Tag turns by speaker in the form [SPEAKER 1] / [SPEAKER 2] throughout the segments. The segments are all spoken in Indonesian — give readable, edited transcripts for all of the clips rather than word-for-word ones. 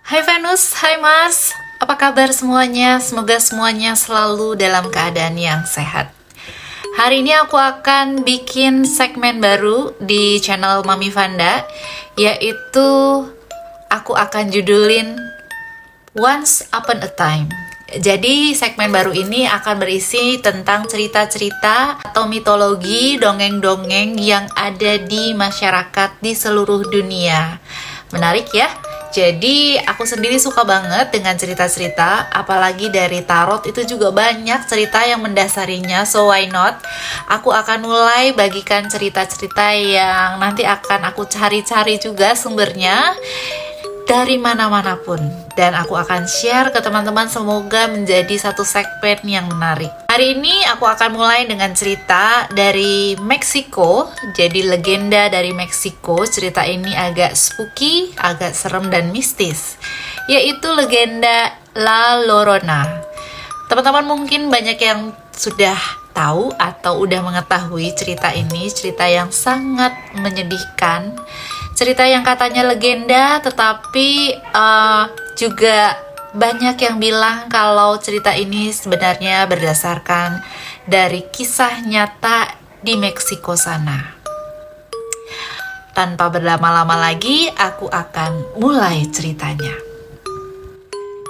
[SPEAKER 1] Hai Venus, hai Mas, apa kabar semuanya? Semoga semuanya selalu dalam keadaan yang sehat. Hari ini aku akan bikin segmen baru di channel Mami Vanda, yaitu aku akan judulin Once Upon a Time. Jadi segmen baru ini akan berisi tentang cerita-cerita atau mitologi, dongeng-dongeng yang ada di masyarakat di seluruh dunia. Menarik ya? Jadi aku sendiri suka banget dengan cerita-cerita, apalagi dari tarot itu juga banyak cerita yang mendasarinya, so why not? Aku akan mulai bagikan cerita-cerita yang nanti akan aku cari-cari juga sumbernya dari mana-mana pun, dan aku akan share ke teman-teman, semoga menjadi satu segmen yang menarik. Hari ini aku akan mulai dengan cerita dari Meksiko. Jadi legenda dari Meksiko. Cerita ini agak spooky, agak serem dan mistis, yaitu legenda La Llorona. Teman-teman mungkin banyak yang sudah tahu atau udah mengetahui cerita ini, cerita yang sangat menyedihkan. Cerita yang katanya legenda, tetapi juga banyak yang bilang kalau cerita ini sebenarnya berdasarkan dari kisah nyata di Meksiko sana. Tanpa berlama-lama lagi, aku akan mulai ceritanya.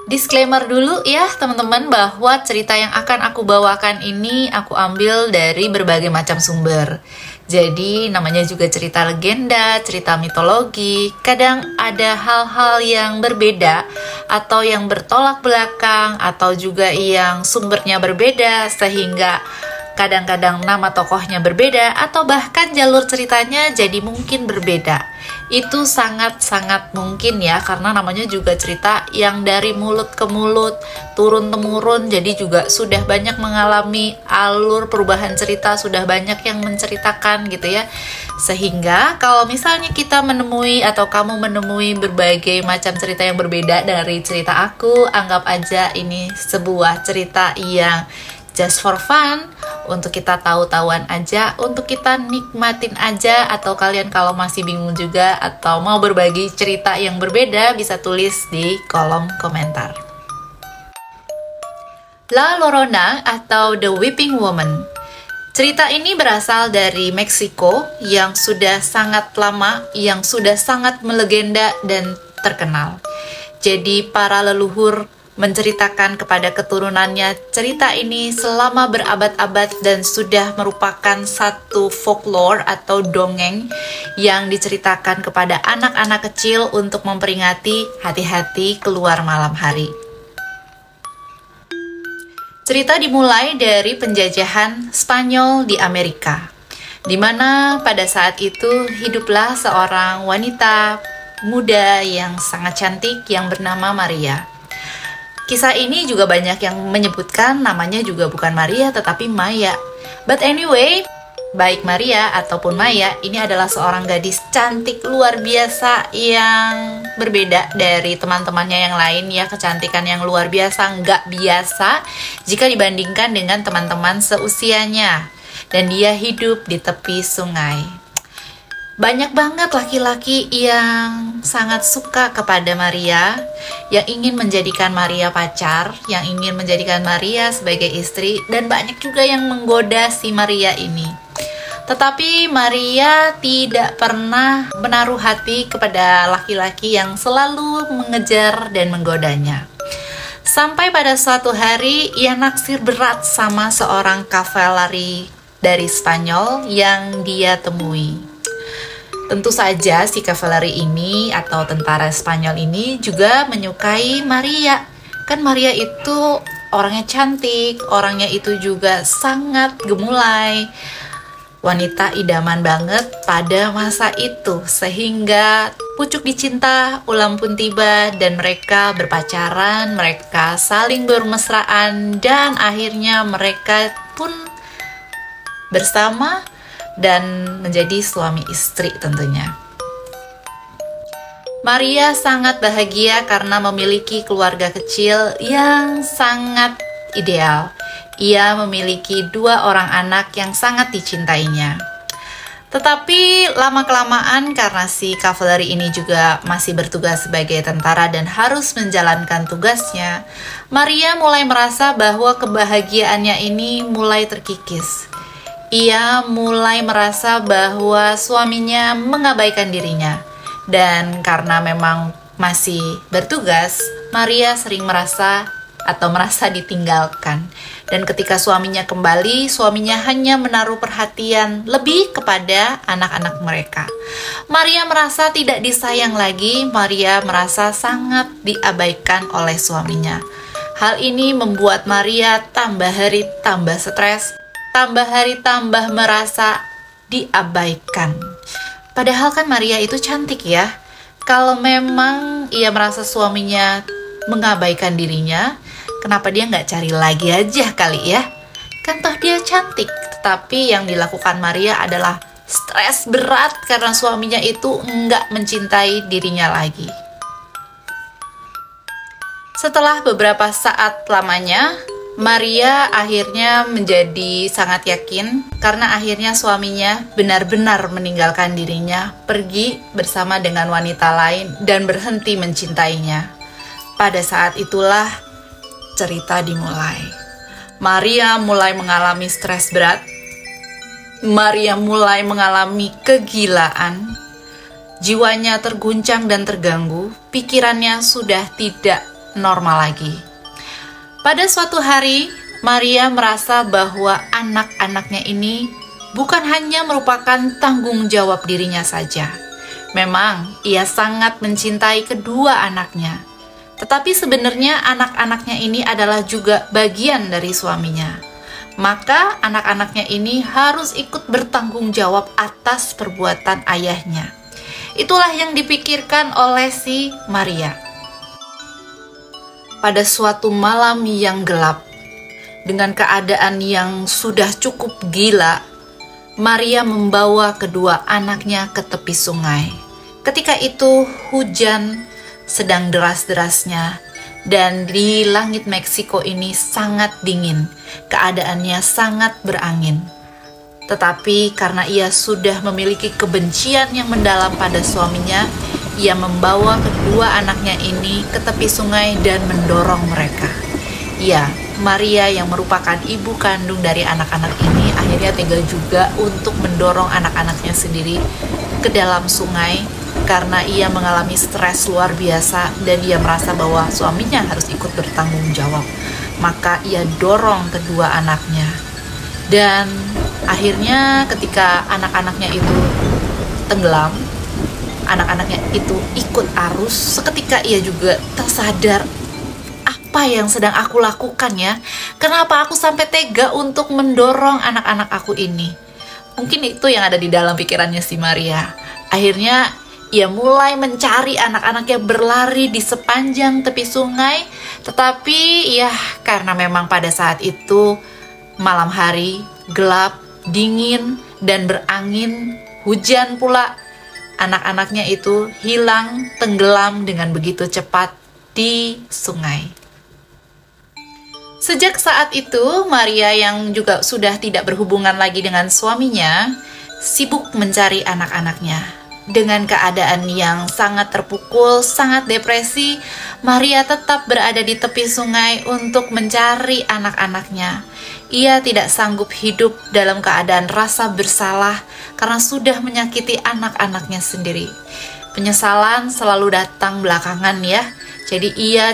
[SPEAKER 1] Disclaimer dulu ya teman-teman, bahwa cerita yang akan aku bawakan ini aku ambil dari berbagai macam sumber. Jadi namanya juga cerita legenda, cerita mitologi, kadang ada hal-hal yang berbeda atau yang bertolak belakang atau juga yang sumbernya berbeda, sehingga kadang-kadang nama tokohnya berbeda atau bahkan jalur ceritanya jadi mungkin berbeda. Itu sangat-sangat mungkin ya, karena namanya juga cerita yang dari mulut ke mulut, turun-temurun, jadi juga sudah banyak mengalami alur perubahan cerita, sudah banyak yang menceritakan gitu ya. Sehingga kalau misalnya kita menemui atau kamu menemui berbagai macam cerita yang berbeda dari cerita aku, anggap aja ini sebuah cerita yang just for fun, untuk kita tahu-tahuan aja, untuk kita nikmatin aja. Atau kalian kalau masih bingung juga atau mau berbagi cerita yang berbeda, bisa tulis di kolom komentar. La Llorona atau The Weeping Woman. Cerita ini berasal dari Meksiko yang sudah sangat lama, yang sudah sangat melegenda dan terkenal. Jadi para leluhur menceritakan kepada keturunannya cerita ini selama berabad-abad dan sudah merupakan satu folklore atau dongeng yang diceritakan kepada anak-anak kecil untuk memperingati hati-hati keluar malam hari. Cerita dimulai dari penjajahan Spanyol di Amerika, di mana pada saat itu hiduplah seorang wanita muda yang sangat cantik yang bernama Maria. Kisah ini juga banyak yang menyebutkan namanya juga bukan Maria tetapi Maya. But anyway, baik Maria ataupun Maya, ini adalah seorang gadis cantik luar biasa yang berbeda dari teman-temannya yang lain ya. Kecantikan yang luar biasa, nggak biasa jika dibandingkan dengan teman-teman seusianya. Dan dia hidup di tepi sungai. Banyak banget laki-laki yang sangat suka kepada Maria, yang ingin menjadikan Maria pacar, yang ingin menjadikan Maria sebagai istri, dan banyak juga yang menggoda si Maria ini. Tetapi Maria tidak pernah menaruh hati kepada laki-laki yang selalu mengejar dan menggodanya. Sampai pada suatu hari ia naksir berat sama seorang kavaleri dari Spanyol yang dia temui. Tentu saja si kavaleri ini atau tentara Spanyol ini juga menyukai Maria. Kan Maria itu orangnya cantik, orangnya itu juga sangat gemulai. Wanita idaman banget pada masa itu, sehingga pucuk dicinta ulam pun tiba dan mereka berpacaran, mereka saling bermesraan dan akhirnya mereka pun bersama dan menjadi suami istri tentunya. Maria sangat bahagia karena memiliki keluarga kecil yang sangat ideal. Ia memiliki 2 orang anak yang sangat dicintainya. Tetapi lama-kelamaan karena si kavaleri ini juga masih bertugas sebagai tentara dan harus menjalankan tugasnya, Maria mulai merasa bahwa kebahagiaannya ini mulai terkikis. Ia mulai merasa bahwa suaminya mengabaikan dirinya. Dan karena memang masih bertugas, Maria sering merasa ditinggalkan. Dan ketika suaminya kembali, suaminya hanya menaruh perhatian lebih kepada anak-anak mereka. Maria merasa tidak disayang lagi, Maria merasa sangat diabaikan oleh suaminya. Hal ini membuat Maria tambah hari tambah stres, tambah hari tambah merasa diabaikan. Padahal kan Maria itu cantik ya. Kalau memang ia merasa suaminya mengabaikan dirinya, kenapa dia nggak cari lagi aja kali ya? Kan toh dia cantik. Tetapi yang dilakukan Maria adalah stres berat karena suaminya itu nggak mencintai dirinya lagi. Setelah beberapa saat lamanya, Maria akhirnya menjadi sangat yakin karena akhirnya suaminya benar-benar meninggalkan dirinya, pergi bersama dengan wanita lain dan berhenti mencintainya. Pada saat itulah cerita dimulai. Maria mulai mengalami stres berat. Maria mulai mengalami kegilaan. Jiwanya terguncang dan terganggu. Pikirannya sudah tidak normal lagi. Pada suatu hari, Maria merasa bahwa anak-anaknya ini bukan hanya merupakan tanggung jawab dirinya saja. Memang ia sangat mencintai kedua anaknya. Tetapi sebenarnya anak-anaknya ini adalah juga bagian dari suaminya. Maka anak-anaknya ini harus ikut bertanggung jawab atas perbuatan ayahnya. Itulah yang dipikirkan oleh si Maria. Pada suatu malam yang gelap, dengan keadaan yang sudah cukup gila, Maria membawa kedua anaknya ke tepi sungai. Ketika itu hujan sedang deras-derasnya dan di langit Meksiko ini sangat dingin, keadaannya sangat berangin. Tetapi karena ia sudah memiliki kebencian yang mendalam pada suaminya, ia membawa kedua anaknya ini ke tepi sungai dan mendorong mereka. Ya, Maria yang merupakan ibu kandung dari anak-anak ini akhirnya tega juga untuk mendorong anak-anaknya sendiri ke dalam sungai karena ia mengalami stres luar biasa dan ia merasa bahwa suaminya harus ikut bertanggung jawab. Maka ia dorong kedua anaknya. Dan akhirnya ketika anak-anaknya itu tenggelam, anak-anaknya itu ikut arus, seketika ia juga tersadar, apa yang sedang aku lakukan ya? Kenapa aku sampai tega untuk mendorong anak-anak aku ini? Mungkin itu yang ada di dalam pikirannya si Maria. Akhirnya ia mulai mencari anak-anaknya berlari di sepanjang tepi sungai. Tetapi ya karena memang pada saat itu malam hari, gelap, dingin, dan berangin, hujan pula, anak-anaknya itu hilang, tenggelam dengan begitu cepat di sungai. Sejak saat itu, Maria yang juga sudah tidak berhubungan lagi dengan suaminya, sibuk mencari anak-anaknya. Dengan keadaan yang sangat terpukul, sangat depresi, Maria tetap berada di tepi sungai untuk mencari anak-anaknya. Ia tidak sanggup hidup dalam keadaan rasa bersalah karena sudah menyakiti anak-anaknya sendiri. Penyesalan selalu datang belakangan ya. Jadi ia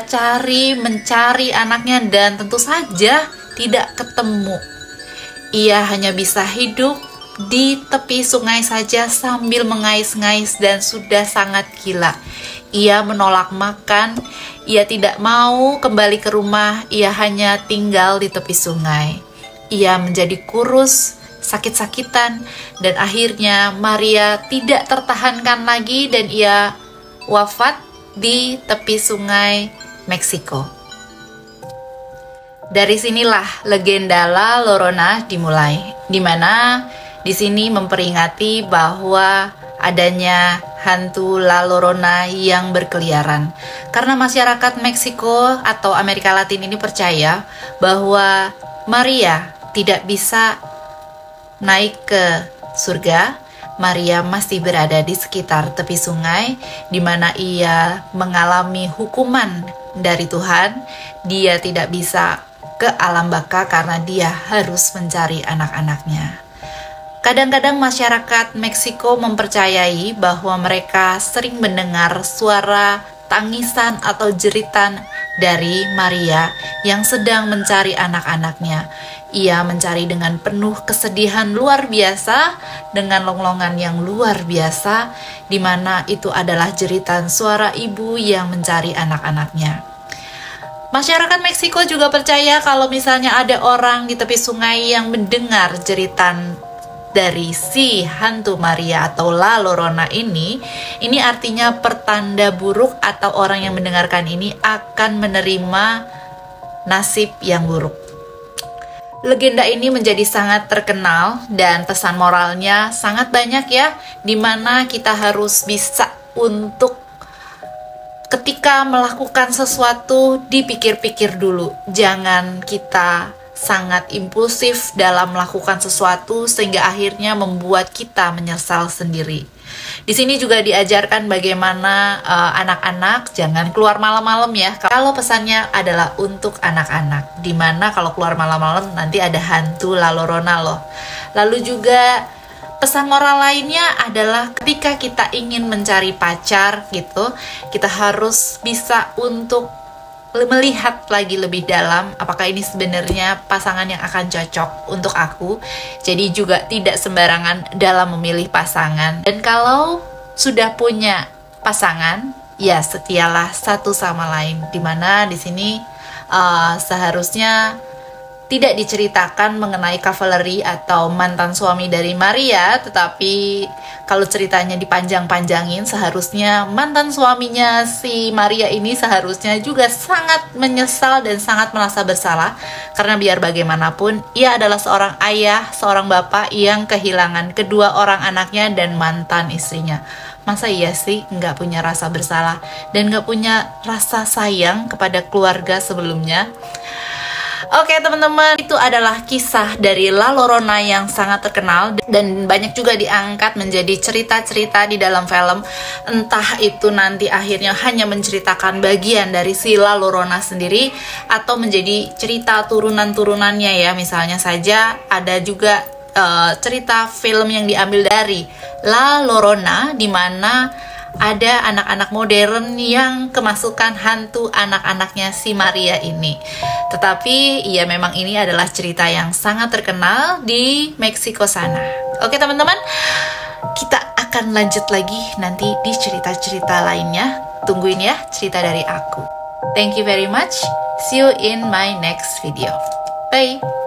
[SPEAKER 1] mencari anaknya dan tentu saja tidak ketemu. Ia hanya bisa hidup di tepi sungai saja sambil mengais-ngais dan sudah sangat gila. Ia menolak makan, ia tidak mau kembali ke rumah, ia hanya tinggal di tepi sungai. Ia menjadi kurus, sakit-sakitan, dan akhirnya Maria tidak tertahankan lagi dan ia wafat di tepi sungai Meksiko. Dari sinilah legenda La Llorona dimulai, di mana di sini memperingati bahwa adanya hantu La Llorona yang berkeliaran. Karena masyarakat Meksiko atau Amerika Latin ini percaya bahwa Maria tidak bisa naik ke surga Maria masih berada di sekitar tepi sungai, di mana ia mengalami hukuman dari Tuhan. Dia tidak bisa ke alam baka karena dia harus mencari anak-anaknya. Kadang-kadang masyarakat Meksiko mempercayai bahwa mereka sering mendengar suara tangisan atau jeritan dari Maria yang sedang mencari anak-anaknya. Ia mencari dengan penuh kesedihan luar biasa, dengan longlongan yang luar biasa, di mana itu adalah jeritan suara ibu yang mencari anak-anaknya. Masyarakat Meksiko juga percaya kalau misalnya ada orang di tepi sungai yang mendengar jeritan dari si hantu Maria atau La Llorona ini artinya pertanda buruk atau orang yang mendengarkan ini akan menerima nasib yang buruk. Legenda ini menjadi sangat terkenal dan pesan moralnya sangat banyak ya, dimana kita harus bisa untuk ketika melakukan sesuatu dipikir-pikir dulu. Jangan kita sangat impulsif dalam melakukan sesuatu sehingga akhirnya membuat kita menyesal sendiri. Di sini juga diajarkan bagaimana anak-anak jangan keluar malam-malam ya. Kalau pesannya adalah untuk anak-anak, dimana kalau keluar malam-malam nanti ada hantu La Llorona loh. Lalu juga pesan moral lainnya adalah ketika kita ingin mencari pacar gitu, kita harus bisa untuk melihat lagi lebih dalam apakah ini sebenarnya pasangan yang akan cocok untuk aku. Jadi juga tidak sembarangan dalam memilih pasangan. Dan kalau sudah punya pasangan, ya setialah satu sama lain. Dimana di sini seharusnya tidak diceritakan mengenai kavaleri atau mantan suami dari Maria, tetapi kalau ceritanya dipanjang-panjangin, seharusnya mantan suaminya si Maria ini seharusnya juga sangat menyesal dan sangat merasa bersalah, karena biar bagaimanapun ia adalah seorang ayah, seorang bapak yang kehilangan kedua orang anaknya dan mantan istrinya. Masa iya sih nggak punya rasa bersalah dan nggak punya rasa sayang kepada keluarga sebelumnya? Oke teman-teman, itu adalah kisah dari La Llorona yang sangat terkenal dan banyak juga diangkat menjadi cerita-cerita di dalam film. Entah itu nanti akhirnya hanya menceritakan bagian dari si La Llorona sendiri atau menjadi cerita turunan-turunannya ya. Misalnya saja ada juga cerita film yang diambil dari La Llorona, di mana ada anak-anak modern yang kemasukan hantu anak-anaknya si Maria ini. Tetapi ya memang ini adalah cerita yang sangat terkenal di Meksiko sana. Oke teman-teman, kita akan lanjut lagi nanti di cerita-cerita lainnya. Tungguin ya cerita dari aku. Thank you very much. See you in my next video. Bye.